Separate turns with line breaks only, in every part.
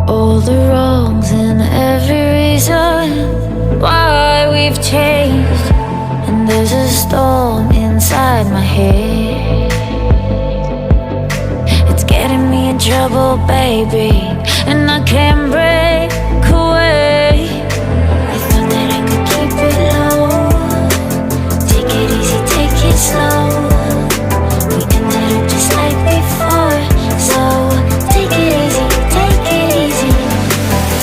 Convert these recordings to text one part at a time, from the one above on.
all the wrongs and every reason why we've changed. And there's a storm inside my head, it's getting me in trouble, baby, and I can't break away. I thought that I could keep it low, take it easy, take it slow. We ended up just like before, so take it easy, take it easy.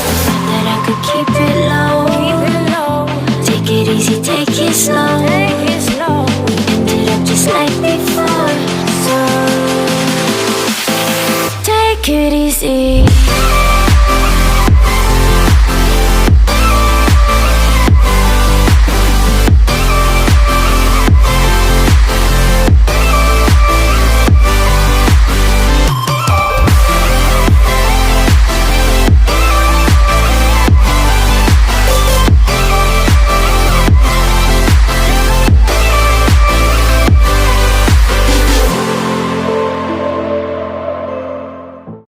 I thought that I could keep it low, take it easy, take it slow. We ended up just like before, so take it easy.